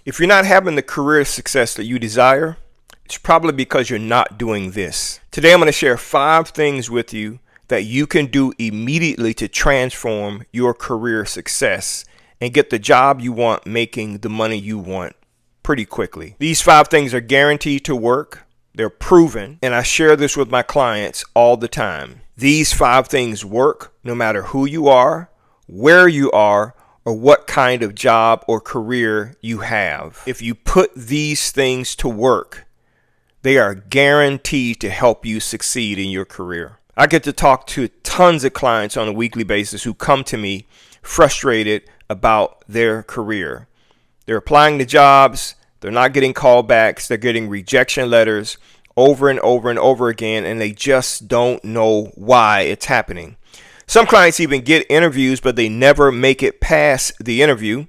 If you're not having the career success that you desire, it's probably because you're not doing this. Today, I'm going to share 5 things with you that you can do immediately to transform your career success and get the job you want, making the money you want pretty quickly. These 5 things are guaranteed to work. They're proven, and I share this with my clients all the time. These 5 things work no matter who you are, where you are, or what kind of job or career you have. If you put these things to work, they are guaranteed to help you succeed in your career. I get to talk to tons of clients on a weekly basis who come to me frustrated about their career. They're applying to jobs, they're not getting callbacks, they're getting rejection letters over and over and over again, and they just don't know why it's happening. Some clients even get interviews, but they never make it past the interview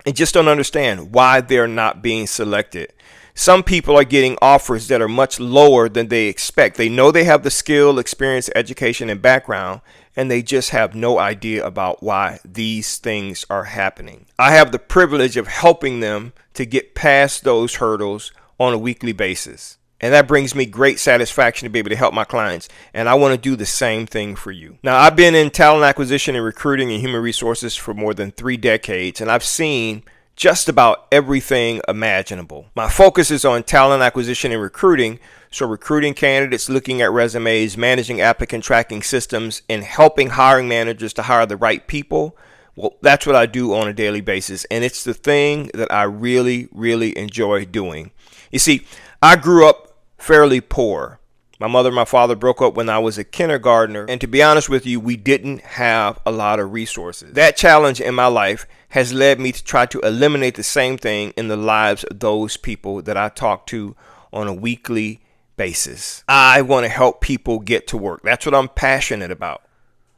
and just don't understand why they're not being selected. Some people are getting offers that are much lower than they expect. They know they have the skill, experience, education, and background, and they just have no idea about why these things are happening. I have the privilege of helping them to get past those hurdles on a weekly basis. And that brings me great satisfaction to be able to help my clients. And I want to do the same thing for you. Now, I've been in talent acquisition and recruiting and human resources for more than 3 decades, and I've seen just about everything imaginable. My focus is on talent acquisition and recruiting. So recruiting candidates, looking at resumes, managing applicant tracking systems, and helping hiring managers to hire the right people. Well, that's what I do on a daily basis. And it's the thing that I really, really enjoy doing. You see, I grew up fairly poor. My mother and my father broke up when I was a kindergartner, and to be honest with you, we didn't have a lot of resources. That challenge in my life has led me to try to eliminate the same thing in the lives of those people that I talk to on a weekly basis. I want to help people get to work. That's what I'm passionate about.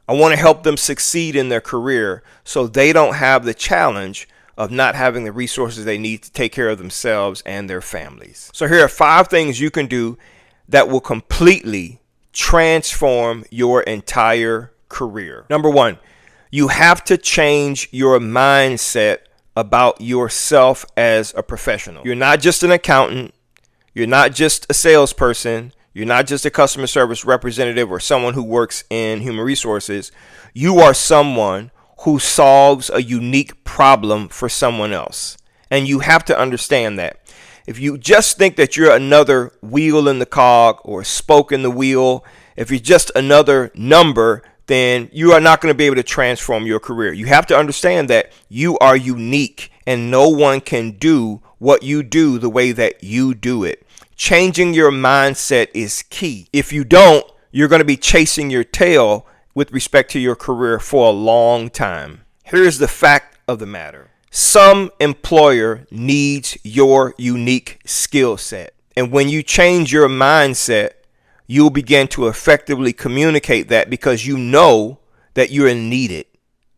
I want to help them succeed in their career so they don't have the challenge of not having the resources they need to take care of themselves and their families. So here are 5 things you can do that will completely transform your entire career. Number 1, you have to change your mindset about yourself as a professional. You're not just an accountant. You're not just a salesperson. You're not just a customer service representative or someone who works in human resources. You are someone who solves a unique problem for someone else. And you have to understand that. If you just think that you're another wheel in the cog or spoke in the wheel, if you're just another number, then you are not going to be able to transform your career. You have to understand that you are unique and no one can do what you do the way that you do it. Changing your mindset is key. If you don't, you're going to be chasing your tail with respect to your career for a long time. Here's the fact of the matter. Some employer needs your unique skill set. And when you change your mindset, you'll begin to effectively communicate that because you know that you're needed.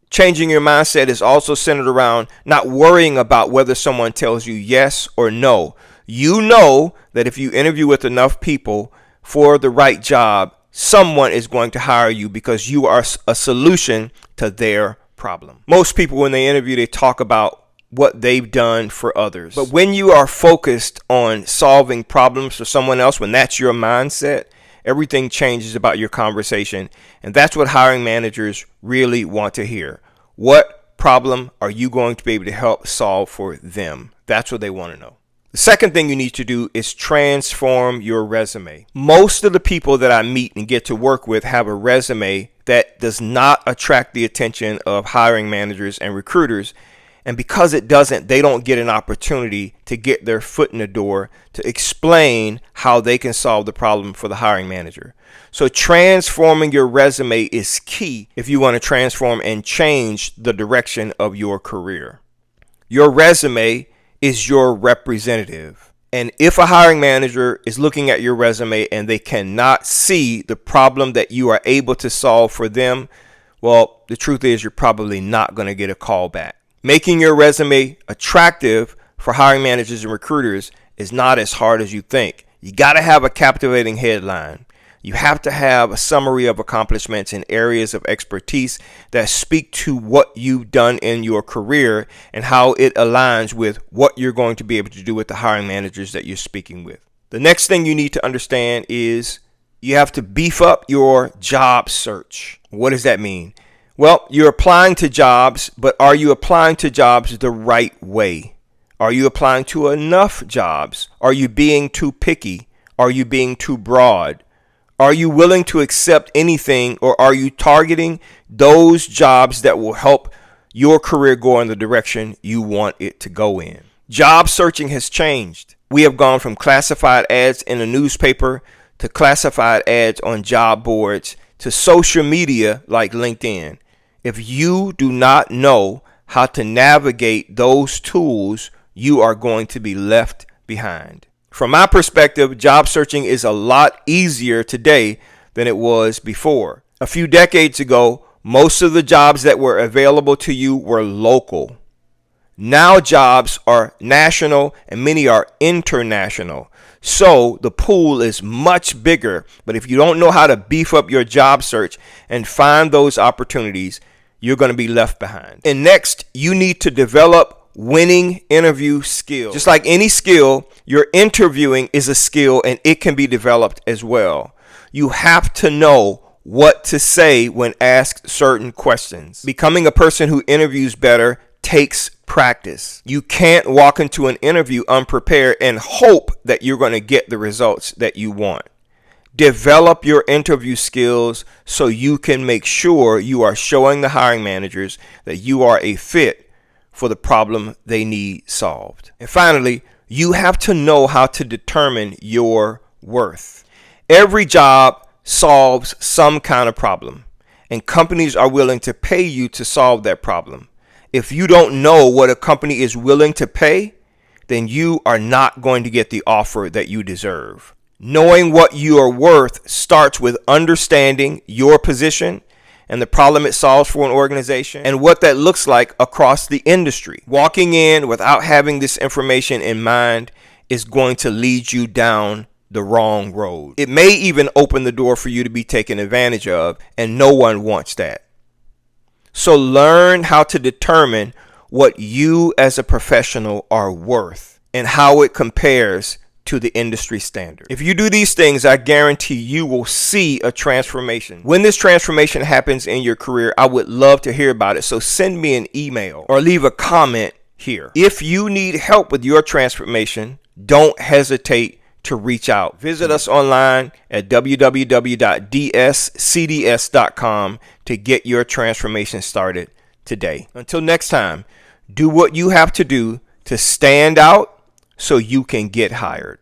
Changing your mindset is also centered around not worrying about whether someone tells you yes or no. You know that if you interview with enough people for the right job, someone is going to hire you because you are a solution to their problem. Most people, when they interview, they talk about what they've done for others. But when you are focused on solving problems for someone else, when that's your mindset, everything changes about your conversation. And that's what hiring managers really want to hear. What problem are you going to be able to help solve for them? That's what they want to know. The second thing you need to do is transform your resume. Most of the people that I meet and get to work with have a resume that does not attract the attention of hiring managers and recruiters. And because it doesn't, they don't get an opportunity to get their foot in the door to explain how they can solve the problem for the hiring manager. So transforming your resume is key if you want to transform and change the direction of your career. Your resume is your representative. And if a hiring manager is looking at your resume and they cannot see the problem that you are able to solve for them, well, the truth is you're probably not going to get a call back. Making your resume attractive for hiring managers and recruiters is not as hard as you think. You got to have a captivating headline. You have to have a summary of accomplishments in areas of expertise that speak to what you've done in your career and how it aligns with what you're going to be able to do with the hiring managers that you're speaking with. The next thing you need to understand is you have to beef up your job search. What does that mean? Well, you're applying to jobs, but are you applying to jobs the right way? Are you applying to enough jobs? Are you being too picky? Are you being too broad? Are you willing to accept anything, or are you targeting those jobs that will help your career go in the direction you want it to go in? Job searching has changed. We have gone from classified ads in a newspaper to classified ads on job boards to social media like LinkedIn. If you do not know how to navigate those tools, you are going to be left behind. From my perspective, job searching is a lot easier today than it was before. A few decades ago, most of the jobs that were available to you were local. Now jobs are national and many are international. So the pool is much bigger. But if you don't know how to beef up your job search and find those opportunities, you're going to be left behind. And next, you need to develop winning interview skills. Just like any skill, your interviewing is a skill and it can be developed as well. You have to know what to say when asked certain questions. Becoming a person who interviews better takes practice. You can't walk into an interview unprepared and hope that you're going to get the results that you want. Develop your interview skills so you can make sure you are showing the hiring managers that you are a fit for the problem they need solved. And finally, you have to know how to determine your worth. Every job solves some kind of problem, and companies are willing to pay you to solve that problem. If you don't know what a company is willing to pay, then you are not going to get the offer that you deserve. Knowing what you are worth starts with understanding your position and the problem it solves for an organization and what that looks like across the industry. Walking in without having this information in mind is going to lead you down the wrong road. It may even open the door for you to be taken advantage of, and no one wants that. So learn how to determine what you as a professional are worth and how it compares to the industry standard. If you do these things, I guarantee you will see a transformation. When this transformation happens in your career, I would love to hear about it. So send me an email or leave a comment here. If you need help with your transformation, don't hesitate to reach out. Visit us online at www.dscds.com to get your transformation started today. Until next time, do what you have to do to stand out so you can get hired.